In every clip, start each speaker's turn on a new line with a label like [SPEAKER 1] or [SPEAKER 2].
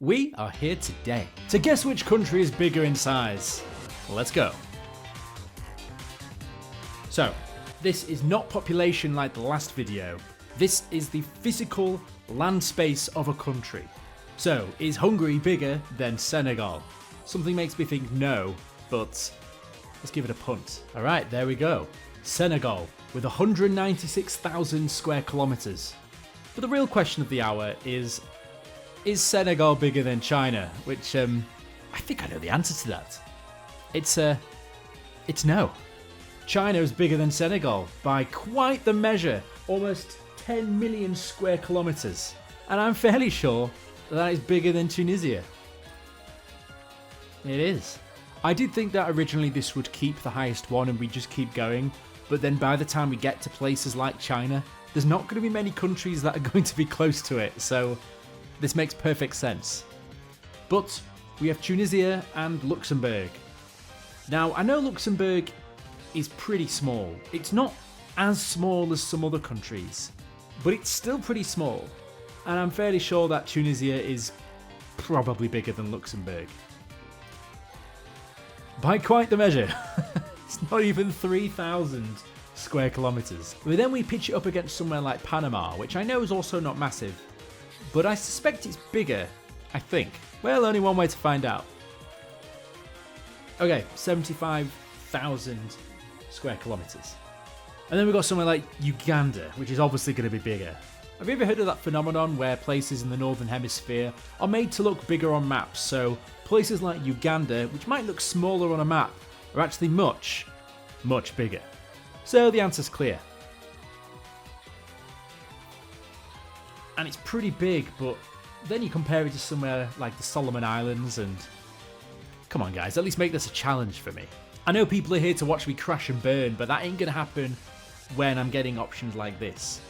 [SPEAKER 1] We are here today to guess which country is bigger in size. Let's go. So, this is not population like the last video. This is the physical land space of a country. So, is Hungary bigger than Senegal? Something makes me think no, but let's give it a punt. Alright, there we go. Senegal, with 196,000 square kilometers. But the real question of the hour is Senegal bigger than China? Which, I think I know the answer to that. It's no. China is bigger than Senegal by quite the measure, almost 10 million square kilometers. And I'm fairly sure that is bigger than Tunisia. It is. I did think that originally this would keep the highest one and we just keep going, but then by the time we get to places like China, there's not going to be many countries that are going to be close to it, so this makes perfect sense. But we have Tunisia and Luxembourg. Now, I know Luxembourg is pretty small. It's not as small as some other countries, but it's still pretty small. And I'm fairly sure that Tunisia is probably bigger than Luxembourg. By quite the measure. It's not even 3,000 square kilometers. But then we pitch it up against somewhere like Panama, which I know is also not massive. But I suspect it's bigger, I think. Well, only one way to find out. Okay, 75,000 square kilometers. And then we've got somewhere like Uganda, which is obviously going to be bigger. Have you ever heard of that phenomenon where places in the Northern Hemisphere are made to look bigger on maps? So places like Uganda, which might look smaller on a map, are actually much, much bigger. So the answer's clear. And it's pretty big, but then you compare it to somewhere like the Solomon Islands and... Come on guys, at least make this a challenge for me. I know people are here to watch me crash and burn, but that ain't gonna happen when I'm getting options like this.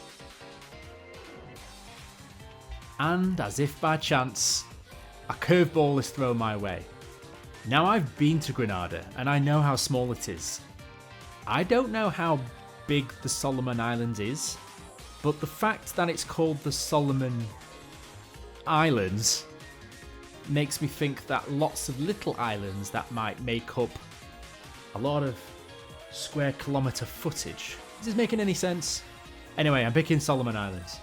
[SPEAKER 1] And as if by chance, a curveball is thrown my way. Now I've been to Grenada and I know how small it is. I don't know how big the Solomon Islands is, but the fact that it's called the Solomon Islands makes me think that lots of little islands that might make up a lot of square kilometer footage. Is this making any sense? Anyway, I'm picking Solomon Islands.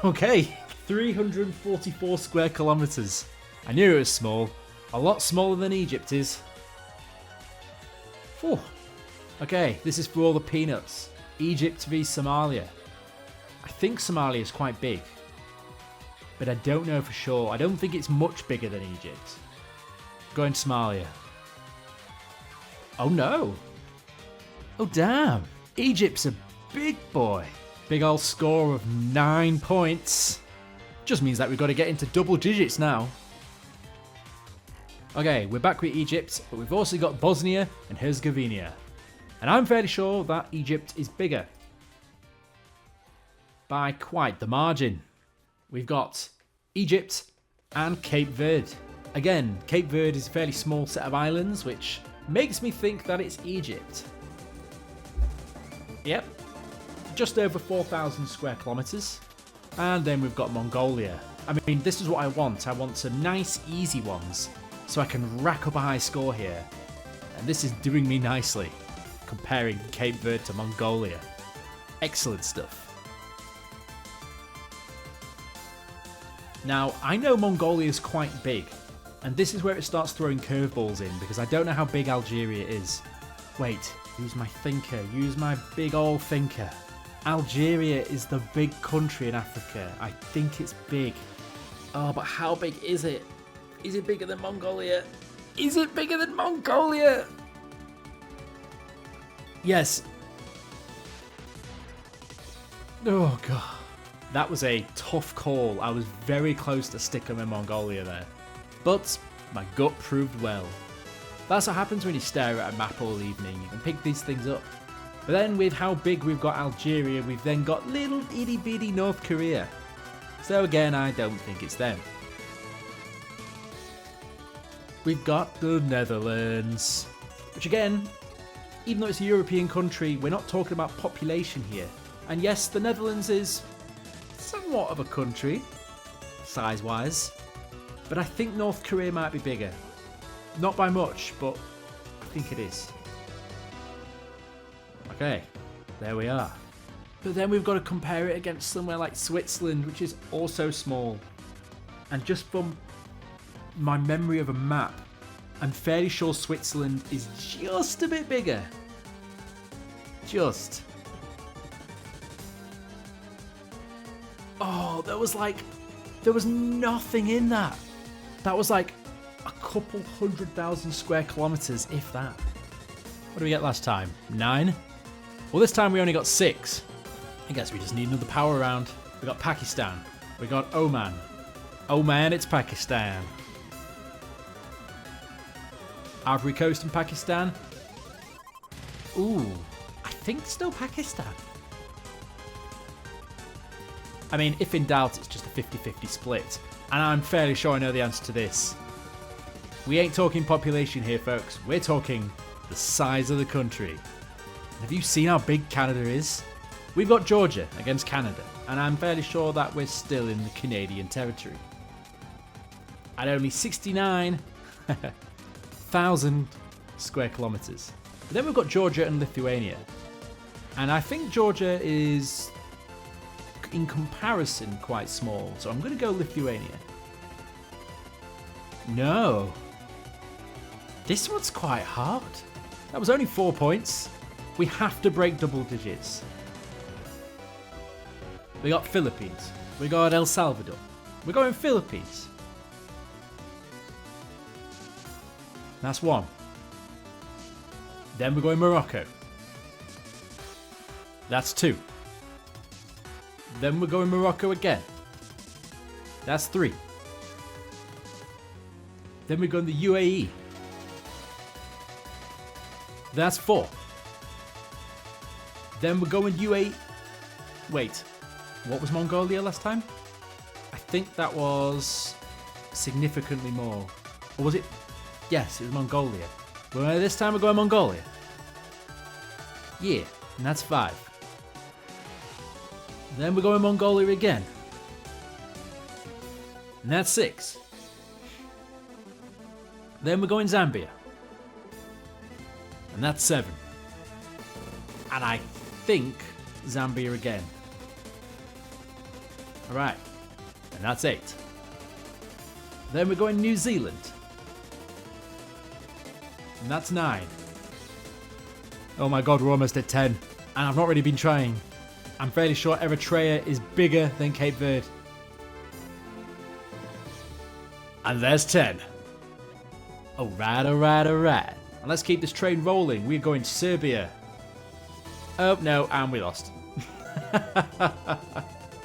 [SPEAKER 1] Okay, 344 square kilometers. I knew it was small. A lot smaller than Egypt is. Whew. Okay, this is for all the peanuts. Egypt v Somalia. I think Somalia is quite big, but I don't know for sure. I don't think it's much bigger than Egypt. Going Somalia. Oh no. Oh damn. Egypt's a big boy. Big old score of 9 points. Just means that we've got to get into double digits now. Okay, we're back with Egypt, but we've also got Bosnia and Herzegovina. And I'm fairly sure that Egypt is bigger. By quite the margin. We've got Egypt and Cape Verde. Again, Cape Verde is a fairly small set of islands, which makes me think that it's Egypt. Yep, just over 4,000 square kilometers. And then we've got Mongolia. I mean, this is what I want. I want some nice, easy ones, so I can rack up a high score here. And this is doing me nicely, comparing Cape Verde to Mongolia. Excellent stuff. Now, I know Mongolia is quite big, and this is where it starts throwing curveballs in, because I don't know how big Algeria is. Wait, use my thinker, use my big old thinker. Algeria is the big country in Africa. I think it's big. Oh, but how big is it? Is it bigger than Mongolia? Is it bigger than Mongolia? Yes. Oh, God. That was a tough call. I was very close to sticking with Mongolia there. But my gut proved well. That's what happens when you stare at a map all evening. You can pick these things up. But then with how big we've got Algeria, we've then got little itty bitty North Korea. So again, I don't think it's them. We've got the Netherlands. Which again, even though it's a European country, we're not talking about population here. And yes, the Netherlands is somewhat of a country, size-wise. But I think North Korea might be bigger. Not by much, but I think it is. Okay, there we are. But then we've got to compare it against somewhere like Switzerland, which is also small. And just from my memory of a map, I'm fairly sure Switzerland is just a bit bigger. Just. Oh, there was nothing in that. That was like a couple 100,000 square kilometers, if that. What did we get last time? 9? Well, this time we only got 6. I guess we just need another power round. We got Pakistan. We got Oman. Oh man, it's Pakistan. Ivory Coast and Pakistan. Ooh, I think still Pakistan. I mean, if in doubt, it's just a 50-50 split. And I'm fairly sure I know the answer to this. We ain't talking population here, folks. We're talking the size of the country. Have you seen how big Canada is? We've got Georgia against Canada, and I'm fairly sure that we're still in the Canadian territory. At only 69,000 square kilometers. But then we've got Georgia and Lithuania. And I think Georgia is, in comparison, quite small. So I'm going to go Lithuania. No. This one's quite hard. That was only 4 points. We have to break double digits. We got Philippines. We got El Salvador. We're going Philippines. That's 1. Then we're going Morocco. That's 2. Then we're going Morocco again. That's 3. Then we're going the UAE. That's 4. Then we're going UAE. Wait, what was Mongolia last time? I think that was significantly more. Or was it? Yes, it was Mongolia. Well, this time we're going Mongolia. Yeah, and that's 5. Then we're going Mongolia again. And that's 6. Then we're going Zambia. And that's 7. And I think Zambia again. Alright. And that's 8. Then we're going New Zealand. And that's 9. Oh my god, we're almost at 10. And I've not really been trying. I'm fairly sure Eritrea is bigger than Cape Verde. And there's 10. Alright, alright, alright. And let's keep this train rolling. We're going to Serbia. Oh no, and we lost.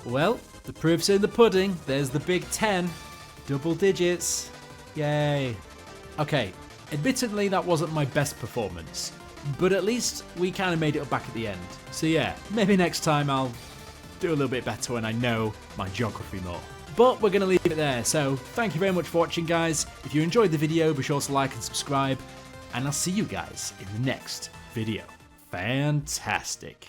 [SPEAKER 1] Well, the proof's in the pudding. There's the big 10. Double digits. Yay. Okay, admittedly that wasn't my best performance, but at least we kind of made it back at the end. So yeah, maybe next time I'll do a little bit better when I know my geography more. But we're going to leave it there, so thank you very much for watching, guys. If you enjoyed the video, be sure to like and subscribe, and I'll see you guys in the next video. Fantastic.